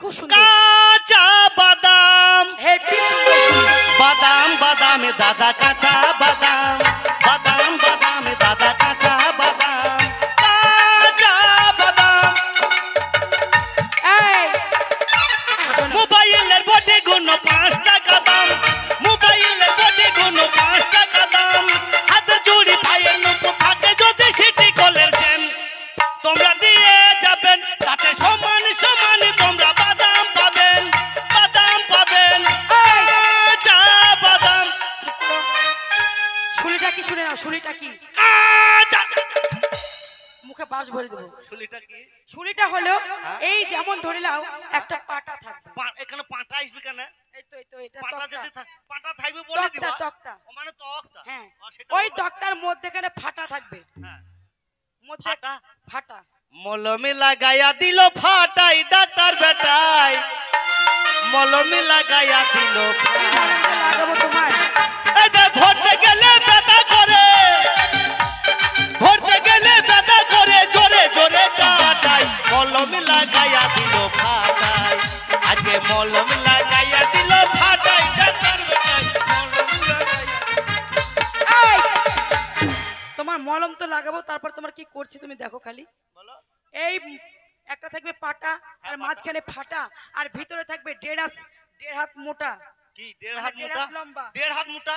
খুব সুন্দর। কাঁচা বাদাম, হেভি সুন্দর। বাদাম বাদামে দাদা কাঁচা বাদাম, বাদাম বাদামে দাদা কাঁচা বাদাম, কাঁচা বাদাম। এই মোবাইলের বটে গুণ 5 টাকা দাম, মোবাইলের বটে গুণ 5 টাকা দাম। হাতে চুড়ি পায়ের নুপুর থাকে যদি সিটি কলের চেন, তোমরা দিয়ে যাবেন তাতে সমান সমান তোমরা বাদাম পাবেন, বাদাম পাবেন, কাঁচা বাদাম। শুলিটা কি শুনে নাও, শুলিটা কি? কাঁচা মুখে বাস ভরে দেবো। শুলিটা কি? শুলিটা হলো এই যেমন ধরে নাও একটা পাটা থাকবে। এখানে পাটা আসবে কেন? এই তো এটা পাটা তক্তা। যদি পাটা থাকবে বলে দিবা। তক্তা। ও মানে তক্তা। হ্যাঁ, সেটা ওই বলো। তক্তার মধ্যেখানে ফাটা থাকবে। হ্যাঁ, মধ্যে ফাটা? ফাটা। মলমে লাগাইয়া দিল ফাটাই ডাক্তার বেটাই, মলমে লাগাইয়া দিল লাগাবো তোমার। এটা ধরতে গেলে ব্যথা করে, ধরতে গেলে ব্যথা করে, জোরে জোরে কাটাই, মলমে লাগাইয়া দিল ফাটাই, আজকে মলম লাগাইয়া দিল ফাটাই ডাক্তার বেটাই, মলম লাগাইয়া। এই, তোমার মলম তো লাগাবো, তারপর তোমার কি করছি তুমি দেখো খালি। বলো। এই একটা থাকবে পাটা আর মাঝখানে ফাটা আর ভিতরে থাকবে 1.5 হাত মোটা। কি 1.5 হাত দেড় মোটা? হাত লম্বা। 1.5 হাত মোটা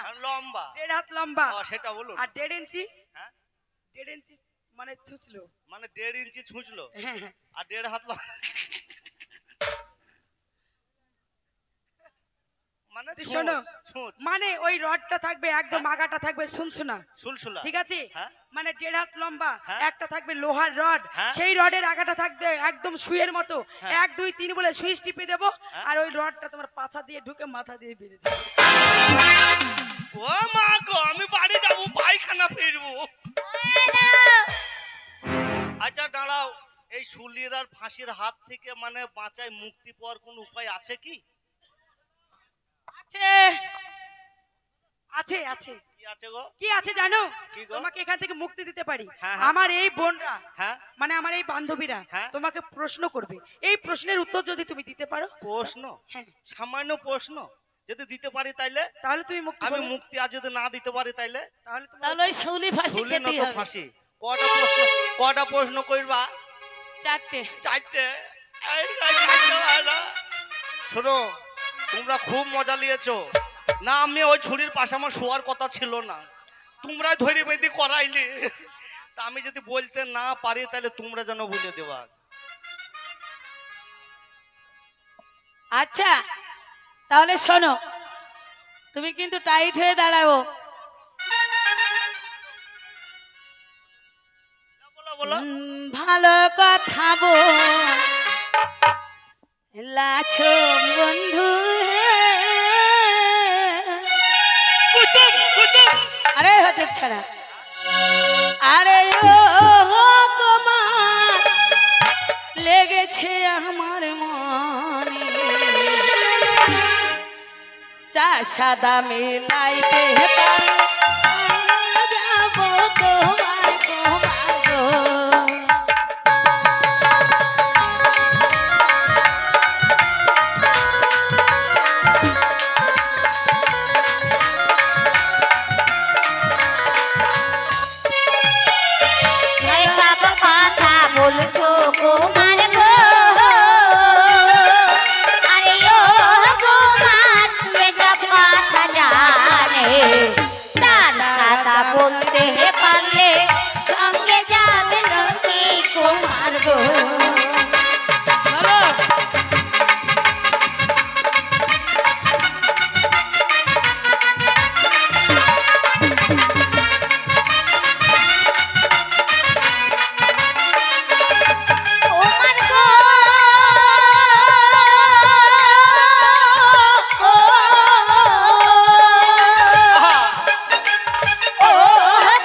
আর লম্বা? 1.5 হাত লম্বা। সেটা বলুন। আর 1.5 ইঞ্চি। হ্যাঁ, 1.5 ইঞ্চি মানে ছুঁচলো। মানে 1.5 ইঞ্চি ছুঁচলো হ্যাঁ হ্যাঁ। আর 1.5 হাত মানে শোনো, ছুঁচ মানে ওই রডটা থাকবে একদম আগাটা থাকবে শুনছুনা, সুলসুলা। ঠিক আছে? হ্যাঁ। মানে 1.5 হাত লম্বা, হ্যাঁ। একটা থাকবে লোহার রড, হ্যাঁ। সেই রডের আগাটা থাকবে একদম সুইয়ের মতো। হ্যাঁ। 1 2 3 বলে সুইচ টিপে দেবো হ্যাঁ। আর ওই রডটা তোমার পাছা দিয়ে ঢুকে মাথা দিয়ে বেরিয়ে যাবে। ও মা গো, আমি বাড়ি যাবো, পায়খানা ফিরবো। আচ্ছা দাঁড়াও, এই শুলির আর ফাঁসির হাত থেকে মানে বাঁচায় মুক্তি পাওয়ার কোন উপায় আছে কি? আছে আছে আছে। কি আছে গো? কি আছে জানো? কি গো? তোমাকে এখান থেকে মুক্তি দিতে পারি। হ্যাঁ, হ্যাঁ। আমার এই বোনরা, হ্যাঁ, মানে আমার এই বান্ধবীরা হ্যাঁ। তোমাকে প্রশ্ন করবে, এই প্রশ্নের উত্তর যদি তুমি দিতে পারো, প্রশ্ন? হ্যাঁ, সামান্য প্রশ্ন যদি দিতে পারি তাইলে? তাহলে তুমি মুক্তি আমি পাবে। মুক্তি আর যদি না দিতে পারি তাইলে? তাহলে তুমি তাহলে ওই শৌলি ফাঁসি শুলি না খেতেই তো হবে। ফাঁসি। কটা প্রশ্ন করবা? 4টে। 4টে। এই চারটে হয় না। শোনো, তোমরা খুব মজা নিয়েছো না, আমি ওই ছুরির পাশে আমার শোয়ার কথা ছিল না, তোমরা ধরে বেঁধে করাইলে। তা আমি যদি বলতে না পারি তাহলে তোমরা যেন বলে দেবা। আচ্ছা তাহলে শোনো, তুমি কিন্তু টাইট হয়ে দাঁড়াও। বলো বলো। ভালো কথা বলাছো বন্ধু হে। কুতুম কুতুম। আরে হতে ছাড়া, আরে ও তোমার লেগেছে আমার মনে, চা সাদা মেলাইতে পারে যাবো তোমার তোমার গো। সব কথা বলছো কুমার গো, আরে ও কুমার সেসব কথা জানে, চার সাদা বলতে পারলে সঙ্গে যাবে সঙ্গী কুমার গো। বলো। কুমার গো, ও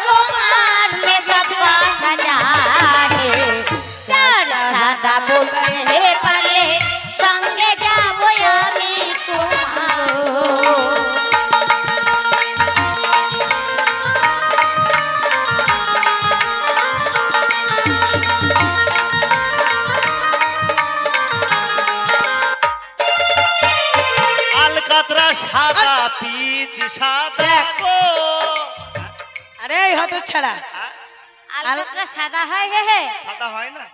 কুমার সেসব কথা জানে, চার সাদা বলতে পারলে সঙ্গে যাবো আমি কুমার গো। সাদা পিচ সাদা গো। আরে এই হতো ছাড়া আলুটা সাদা হয় হে হে সাদা হয় না?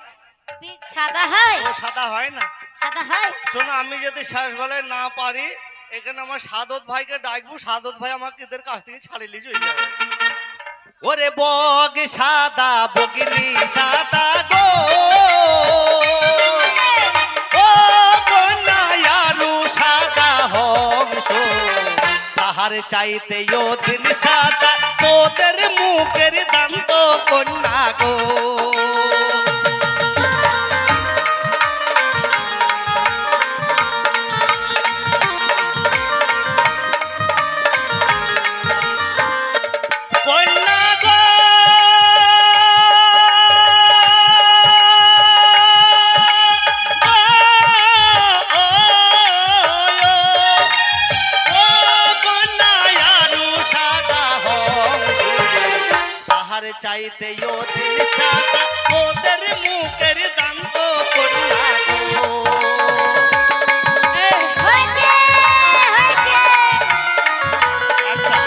বীজ সাদা হয় ও সাদা হয় না? সাদা হয় শোনো, আমি যদি শেষ বেলায় না পারি, এখানে আমার সাদত ভাইকে ডাকবো, সাদত ভাই আমাকে এদের কাছ থেকে ছাড়িয়ে চলে যাবে। ওরে বগ সাদা বগিনি সাদা গো, ও কন্যায়ারু সাদা হংস, তাহার চাইতে ও দিন সাদা তোদের মুখের দান্ত কন্যা গো। চাইতে ও দিন সাদা ওদের মুখের দান্ত কন্যা গো। হয়েছে হয়েছে আচ্ছা,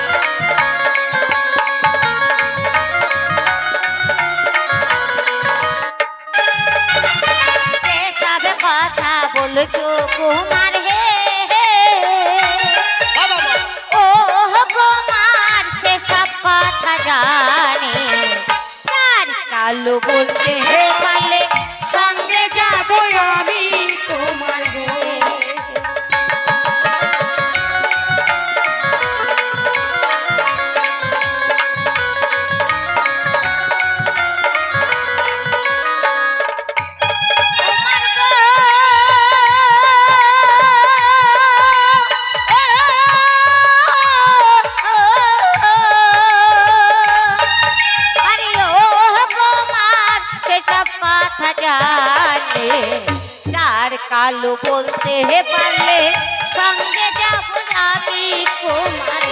যেসব কথা বলছো কুমার হে বাবা বাবা, ও কুমার সেসব কথা জানে, তার কালো বলতে পারলে সঙ্গে যাবো আমি তোমার গো। কালো বলতে পারলে সঙ্গে যাবো আমি তোমার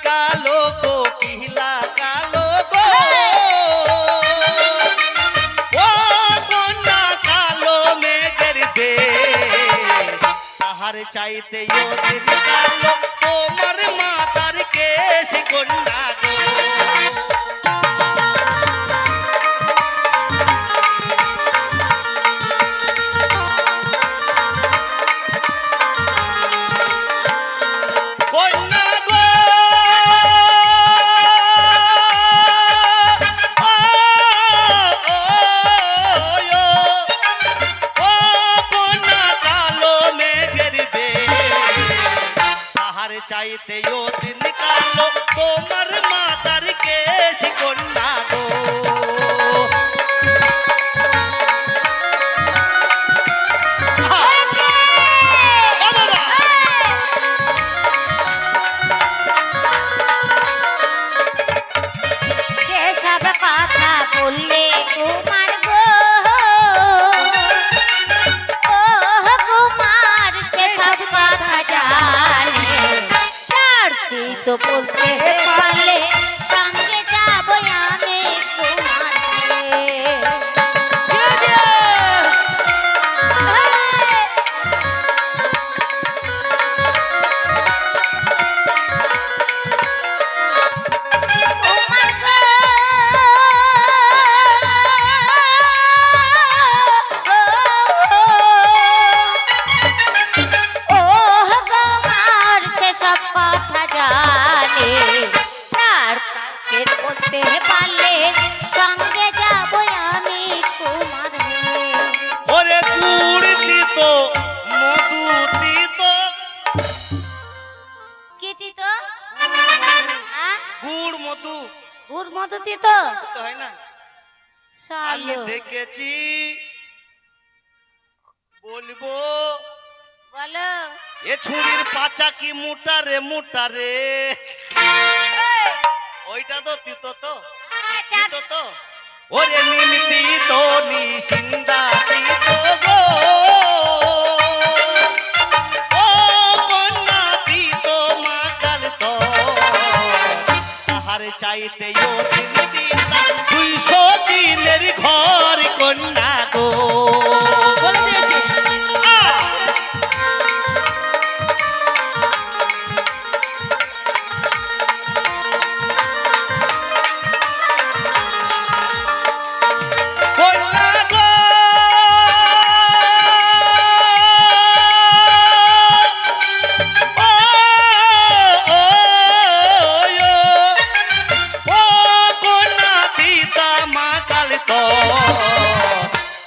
কালো গো কিলা কালো গো, ও কন্যা কালো মেঘের দেশ, তাহার চাইতে ও দিন কালো তোমার মাতার কেশ কন্যা গো। কন্যা গো, ও কন্যা কালো মেঘের দেশ, তাহার চাইতে ও দিন কালো তোমার মাতার কেশ কন্যা গো। যেসব কথা বললে কুমার গো, ও কুমার সেসব কথা জানে, ছাড়তে তো বলতে পারলে সঙ্গে যাবো আমি তোমার পারলে সঙ্গে যাবো আমি তোমার ওরে গুড় দিত মধু দিত, কি দিত গুড় মধু গুড় মধু দিত তো হয় না? আমি সালো দেখেছি, বলবো বলো এ ছুরির পাচা কি মোটা রে মোটা রে, ওইটা তো তিতো তো তিতো তো, ওরে নিমতি তো নিশিন্দা তিতো গো, ও কন্যা তিতো মা কাল চাইতে ও দিন দিতা 200 দিনের ঘর কন্যা গো। বলে দিয়েছে কন্যা গো কন্যা দিতা মা কালী তো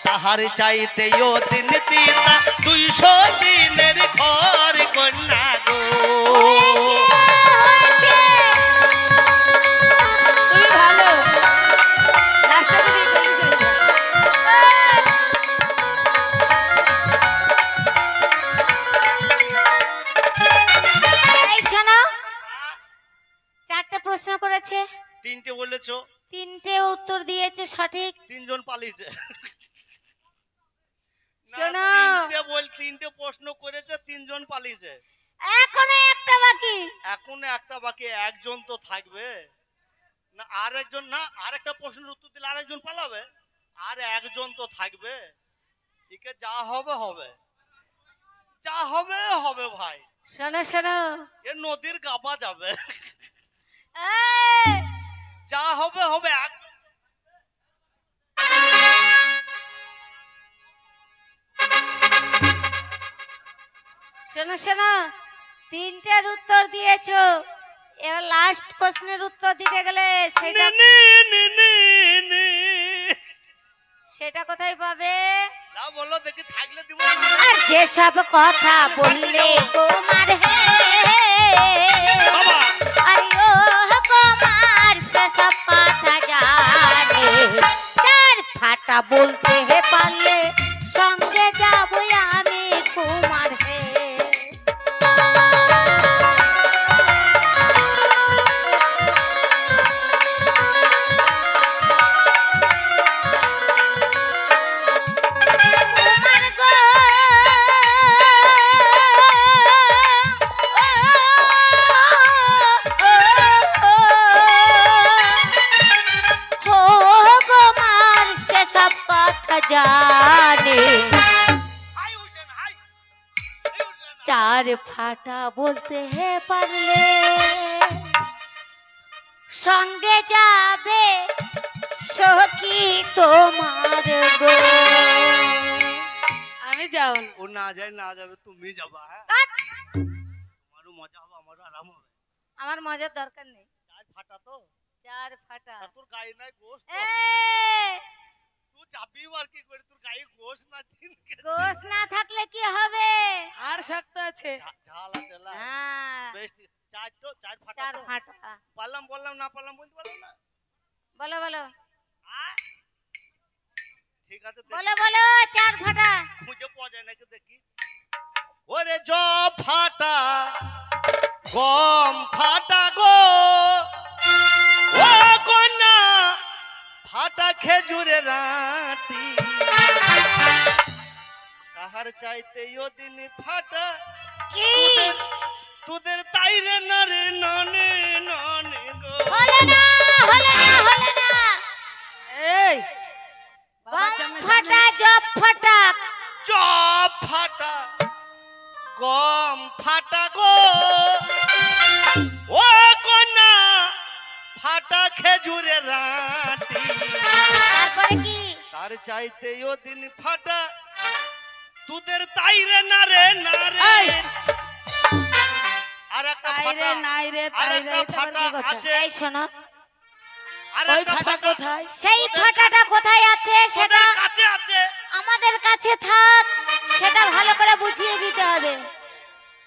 তাহার চাইতে ও দিন দিতা 200 দিনের ঘর কন্যা গো। তুমি ভালো লাস্টে তুমি বলে দিয়েছো এই শোনো, 4টা প্রশ্ন করেছে, 3টে বলেছো, 3টে উত্তর দিয়েছে সঠিক। 3 জন পালিয়েছে। শোনো। 3টে প্রশ্ন করেছে, 3 জন পালিয়েছে। এখনো একটা বাকি। এখন একটা বাকি, একজন তো থাকবে না, আরেকজন না, আরেকটা প্রশ্নের উত্তর দিলে আরেকজন পালাবে, আর একজন তো থাকবে। একে যা হবে হবে, যা হবে হবে ভাই। শোনো শোনো, এ নদীর গাবা যাবে, এই, যা হবে হবে। শোনো শোনো, 3টের উত্তর দিয়েছো, এবার লাস্ট প্রশ্নের উত্তর দিতে গেলে সেটা সেটা কোথায় পাবে? না বলো দেখি, থাকলে দিব। আর যেসব কথা বললে তোমার হে বাবা আরে ও কুমার সেসব কথা জানে, 4 ফাটা বলতে হে পারলে সঙ্গে যাবো আমি কুমার হে। কুমার গো, ও কুমার সেসব কথা জানে, 4 ফাটা বলতে হে পারলে সঙ্গে যাবে সখী তোমার গো। আমি যাও না ও না যায়, না যাবে, তুমি যাবা। হ্যাঁ, ধ্যাৎ, আমারও মজা হবে, আমারও আরাম হবে। আমার মজার দরকার নেই। 4 ফাটা তো, 4 ফাটা। তা তোর গায়ে নাই গোশ তো, এ, তুই চাপি আর কি করে, তোর গায়ে গোশ না দিন গোশ না থাকলে কি হবে? আর শক্ত আছে ঝাল আছে লা। হ্যাঁ, বেশ, 4 ফাটা 4 তো। ফাটা। পারলাম বললাম, না পারলাম বলতে পারলাম না। বলো বলো আয়। ঠিক আছে, দেখি। বলো বলো, 4 ফাটা। খুঁজে পাওয়া যায় নাকি দেখি। ওরে জব ফাটা, গম ফাটা গো, ও কন্যা ফাটা খেজুরে রাতি, তাহার চাইতে ও দিন ফাটা কি তোদের তাইরে নারে নানে নানে গো। হলো না, হলো না, হলো না। এই বাবা গম চামড়া ফাটা, জানিস? জব ফাটা। চপ ফাটা, গম ফাটা গো, ও কন্যা ফাটা খেজুরে রাতি, তারপরে কি? তার চাইতে ও দিন ফাটা তোদের তাইরে নারে নারে। এই, আর একটা তাই রে ফাটা, নাই রে আর তাই রে, একটা এটা আবার ফাটা কি কথা? আছে, এই শোনো, আর ওই একটা ফাটা ফাটা কোথায়? সেই ফাটাটা কোথায় আছে সেটা তোদের কাছে আছে। আমাদের কাছে থাক, সেটা ভালো করে বুঝিয়ে দিতে হবে।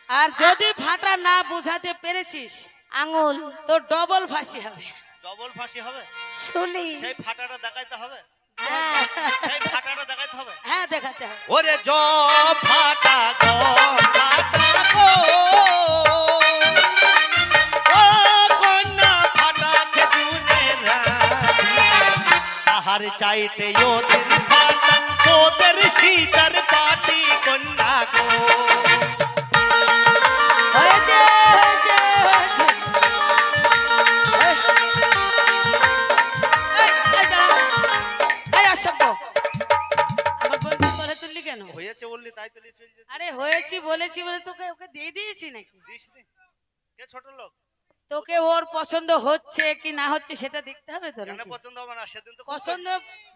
আর যদি ফাটা না বুঝাতে পেরেছিস আঙুল, তো ডবল ফাঁসি হবে। ডবল ফাঁসি হবে, শুলি। সেই ফাটাটা দেখাইতে হবে, হ্যাঁ, সেই ফাটাটা দেখাইতে হবে। হ্যাঁ দেখাতে হবে। ওরে জব ফাটা গো, ফাটা গো, ও কন্যা ফাটা খেজুরে রাতি, তাহার চাইতে ও দিন ফাটা তোদের সীতার পাটি কন্যা গো। হয়েছে হয়েছে হয়েছে। এই, কেন? হয়েছে বললি তাই তো নিয়ে চলে যেতে আরে হয়েছি বলেছি বলে তোকে ওকে দিয়ে দিয়েছি নাকি? দিসনি। কে ছোট লোক? তোকে ওর পছন্দ হচ্ছে কি না হচ্ছে সেটা দেখতে হবে তো কেন নাকি? পছন্দ হবে না? সেদিন তো খুব পছন্দ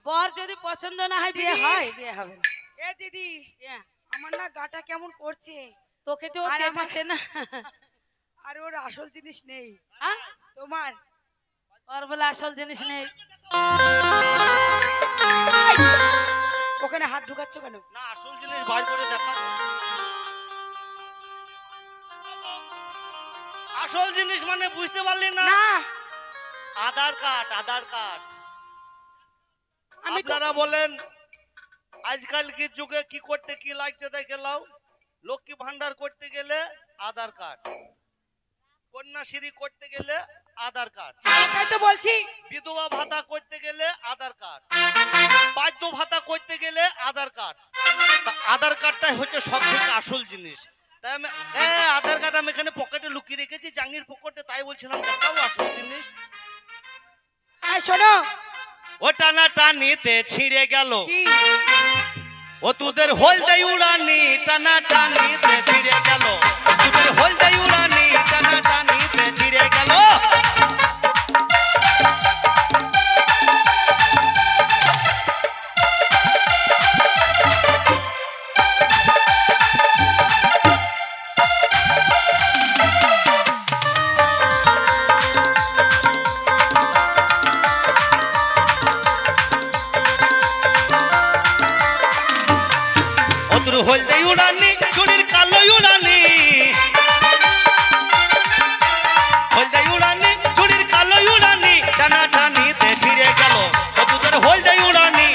বর যদি পছন্দ না হয় বিয়ে হয়? বিয়ে হবে না। এ দিদি, হ্যাঁ, আমার না গাটা কেমন করছে, তোকে তো ও আর চেটেছে না। আর ওর আসল জিনিস নেই। হ্যাঁ? তোমার ওর বলে আসল জিনিস নেই। ওখানে হাত ঢুকাচ্ছ কেন? না, আসল জিনিস বাইর করে দেখা। আসল জিনিস মানে বুঝতে পারলি না? না, আধার কার্ড, আধার কার্ড। আমি তো আপনারা বলেন আজকাল কি যুগে কি করতে কি লাগছে দেখে লাও। লক্ষ্মী ভান্ডার করতে গেলে আধার কার্ড, কন্যাশ্রী করতে গেলে আধার কার্ড, তাই তো বলছি। বিধবা ভাতা করতে গেলে আধার কার্ড, বাদ্য ভাতা করতে গেলে আধার কার্ড। তা আধার কার্ডটাই হচ্ছে সব থেকে আসল জিনিস। তাই আমি আধার কার্ড আমি এখানে পকেটে লুকিয়ে রেখেছি, জাঙ্গির পকেটে, তাই বলছিলাম দেখাও আসল জিনিস। শোনো, ও টানা টানিতে ছিঁড়ে গেল, কি ও তোদের হলদে উড়ানি টানা টানিতে ছিঁড়ে গেল, তোদের হলদে উড়ানি টানা টানিতে ছিঁড়ে গেল। ওদের হলদে উড়ানি চুড়ির কালো উড়ানি, হলদে উড়ানি চুড়ির কালো উড়ানি টানা টানিতে ছিঁড়ে গেল, ও তোদের হলদে উড়ানি,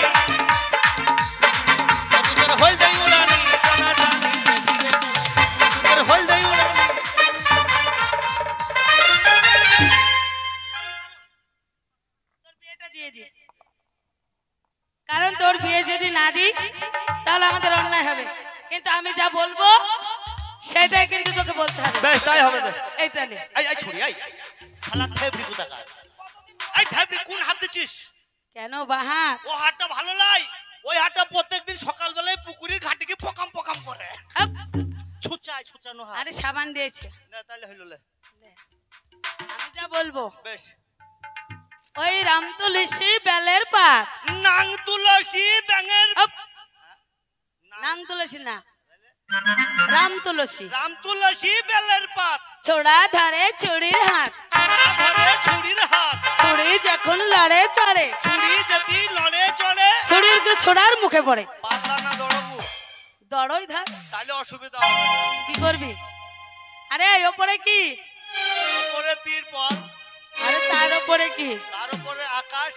ও তোদের হলদে উড়ানি টানা টানিতে ছিঁড়ে গেল, তোদের হলদে উড়ানি। তোর বিয়েটা দিয়ে দি, কারণ তোর বিয়ে যদি না দিই তাহলে আমাদের অন্যায় হবে। কিন্তু আমি যা বলবো সেটাই কিন্তু তোকে বলতে হবে। বেশ তাই হবে। এইটা নে। এই ছুরি এই শালা থাইবরি কোথাকার, এই থাইবরি কোন হাত দিছিস? কেন বাহাত? ও হাতটা ভালো লাই, ওই হাতটা প্রত্যেকদিন সকালবেলায় পুকুরের ঘাটে গিয়ে পোকাম পোকাম করে। হাপ! ছুচানো হাত। আরে সাবান দিয়েছে। না তাহলে হইল লে। আমি যা বলবো বেশ। ওই রাম তুলসী বেলের পাত, নাং তুলসী ব্যাঙের হাপ! নাং তুলসী না, রাম তুলসী। রাম তুলসী বেলের পাত, ছোড়া ধারে চুড়ির হাত, ছোড়া ধরে ছুরির হাত, ছুরি যখন লড়ে চড়ে, ছুরি যদি নড়ে চড়ে ছুরির ছোড়ার মুখে পড়ে। পাতলা না দড়বু, দড়ই ধার তাহলে অসুবিধা হবে না। কি করবি? আরে ওপরে কি? উপরে তিরপল, আরে তার উপরে কি? তার উপরে আকাশ।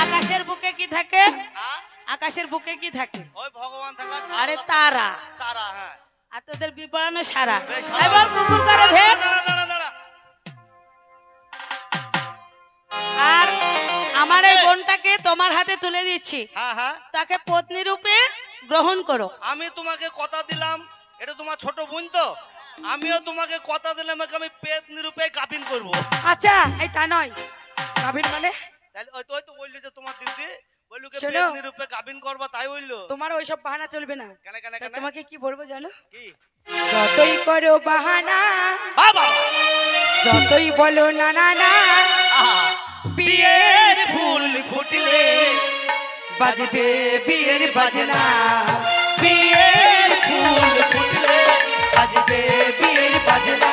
আকাশের বুকে কি থাকে? হ্যাঁ, আকাশের বুকে কি থাকে? ওই ভগবান থাকা আরে তারা। তারা। হ্যাঁ আর তোদের বিপরণে সারা। বেশ, এবার কুকুর করে ভেদ। দাঁড়া দাঁড়া দাঁড়া। আর আমার এই বোনটাকে তোমার হাতে তুলে দিচ্ছি, হ্যাঁ হ্যাঁ, তাকে পত্নী রূপে গ্রহণ করো। আমি তোমাকে কথা দিলাম, এটা তোমার ছোট বোন তো, আমিও তোমাকে কথা দিলাম একে আমি পেট নিরূপে গাভিন করব। আচ্ছা, এই তা নয়। গাভীর মানে তাহলে ওই তো বললো যে তোমার দিদি বললো কে শোনো। পেট নিরূপে গাভিন করবা, তাই বললো। তোমার ওইসব বাহানা চলবে না। কেন কেন তা কেন তোমাকে কি বলবো জানো? কি? যতই করো বাহানা, বাবা যতই বলো না না না, বিয়ের ফুল ফুটলে বাজবে বিয়ের বাজনা। বিয়ের ফুল ফুটলে বাজবে বিয়ের বাজনা।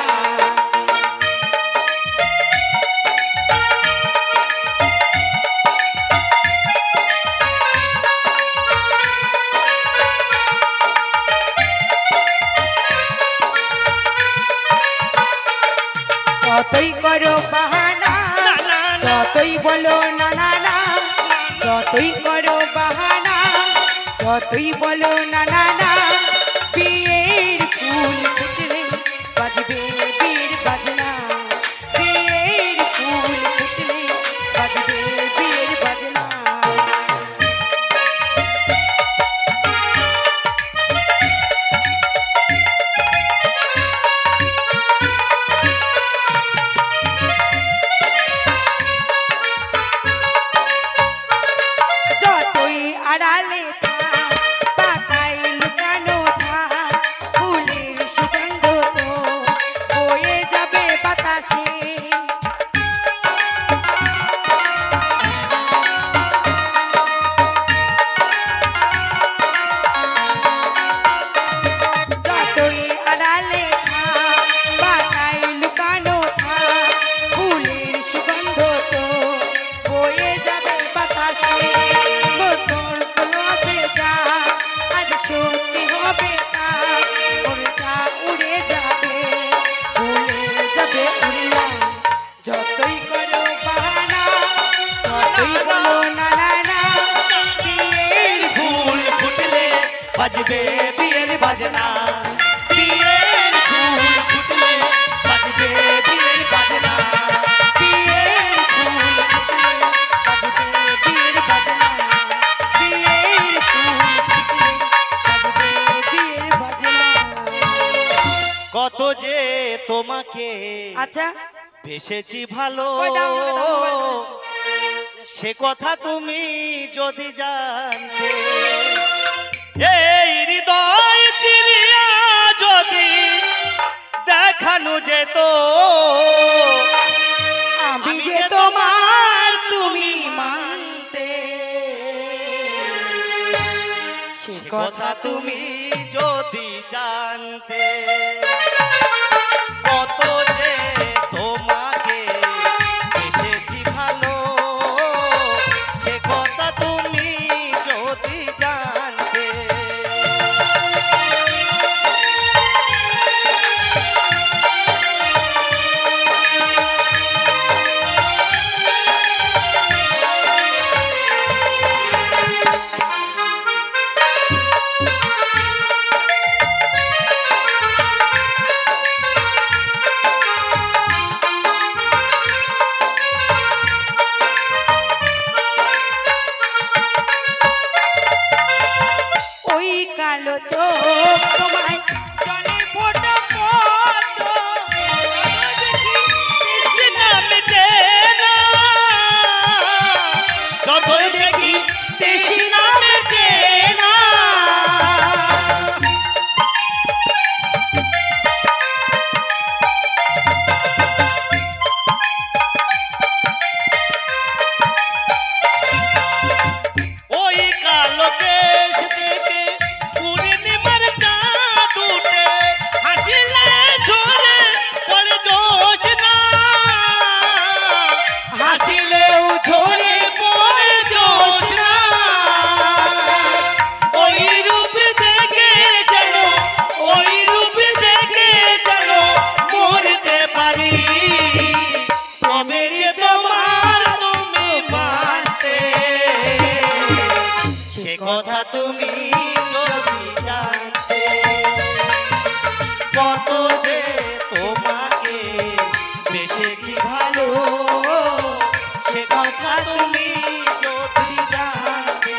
যতই করো বাহানা, না না না যতই বলো না না না, যতই করো বাহানা, যতই বলো না না না, বিয়ের ফুল ফুটলে বাজবে বিয়ের বাজনা। বিয়ের ফুল ফুটলে বাজবে বিয়ের বাজনা। যতই আড়ালে থাক, তাকাই হবে না, ওটা উড়ে যাবে, উড়ে যাবে উড়িয়া। যতই করো বাহানা, যতই বলো না না না, বিয়ের ফুল ফুটলে বাজবে বিয়ের বাজনা, বিয়ের ফুল ফুটলে বাজবে বিয়ের বাজনা, বিয়ের ফুল ফুটলে বাজবে বিয়ের বাজনা, বিয়ের ফুল ফুটলে বাজবে বিয়ের বাজনা। কত যে তোমাকে আচ্ছা বেসেছি ভালো, ওই দাও, ওই দাও, মোবাইল দাও। সে কথা তুমি যদি জানতে, এই হৃদয় চিরিয়া যদি দেখানো যেত, আমি যে তোমার তুমি মানতে, সে সে কথা তুমি যদি জানতে, কত যে তোমাকে বেসেছি ভালো, সে কথা তুমি যদি জানতে। ওই কালো চোখ তোমায় জলে ফোটা পদ্ম, তৃষ্ণা মেটে না, যতই দেখি তৃষ্ণা মেটে না। ওই কালো কেশ দেখে পূর্ণিমার চাঁদ উঠে, হাসিলে ঝরে পড়ে জোছনা, হাসিলেও ঝরে পড়ে জোছনা। ওই রূপ দেখে যেন, ওই রূপ দেখে যেন মরতে পারি, তবে যে তোমার তুমি মানতে, সে কথা তুমি যদি জানতে, কত যে তোমাকে বেসেছি ভালো, সে কথা তুমি যদি জানতে।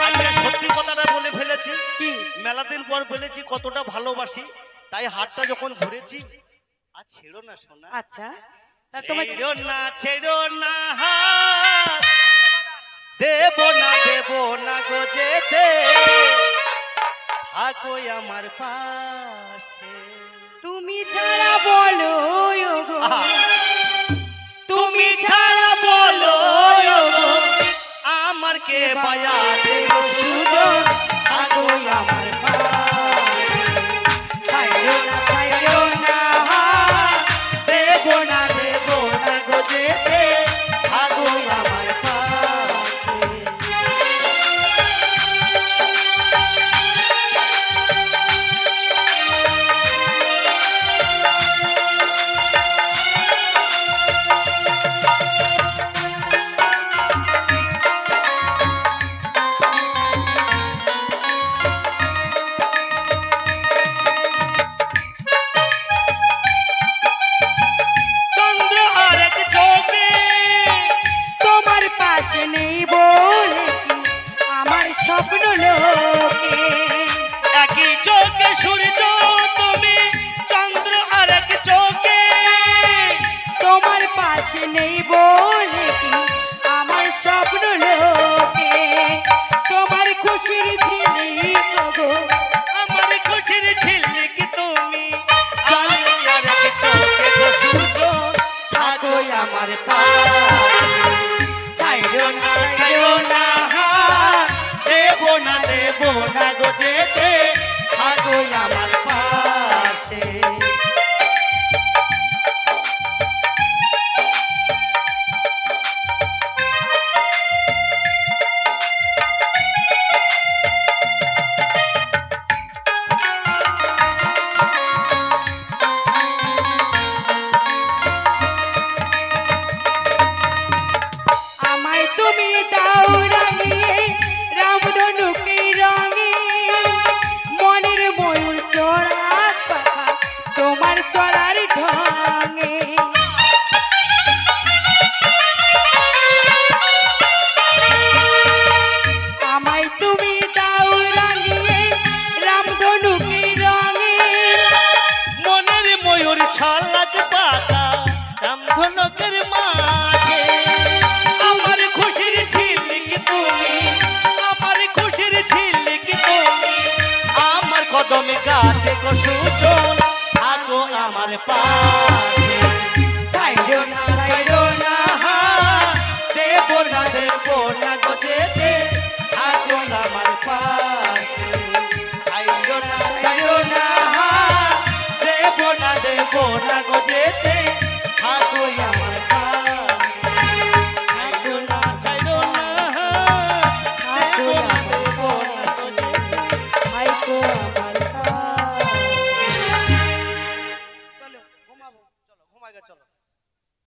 আজকে সত্যি কথাটা বলে ফেলেছি, কি মেলা দিন পর বলেছি কতটা ভালোবাসি, তাই হাতটা যখন ধরেছি, আর ছেড়ো না সোনা, আচ্ছা তা তোমায় ছেড়ো না, ছেড়ো না হাত, দেব না গো যেতে, থাকো আমার পাশে। তুমি ছাড়া বলো ওগো, আহা, তুমি ছাড়া বলো ওগো, আমার কে বায়াছে সুযোগ, থাকো আমার পাশে। ছাইড়ো না হাত, দেব না গো যেতে, থাকো আমার পাশে। আমার পাশে ছাইরো না হাত দেব না গো যেতে থাকো আমার পাশে আমায় তুমি দাও রাঙিয়ে রামধনুকে রঙে মনের ময়ূর চড়ার পাখা তোমার চড়ার ঢঙে আমায় তুমি দাও রাঙিয়ে রামধনুকে রঙে মনের ময়ূর ছলাক পাতা রামধনুকের মাঝে আমার খুশির ঝিলিক তুমি আমার খুশির ঝিলিক তুমি আমার কদমে গাছে গো সুজন থাকো আমার পা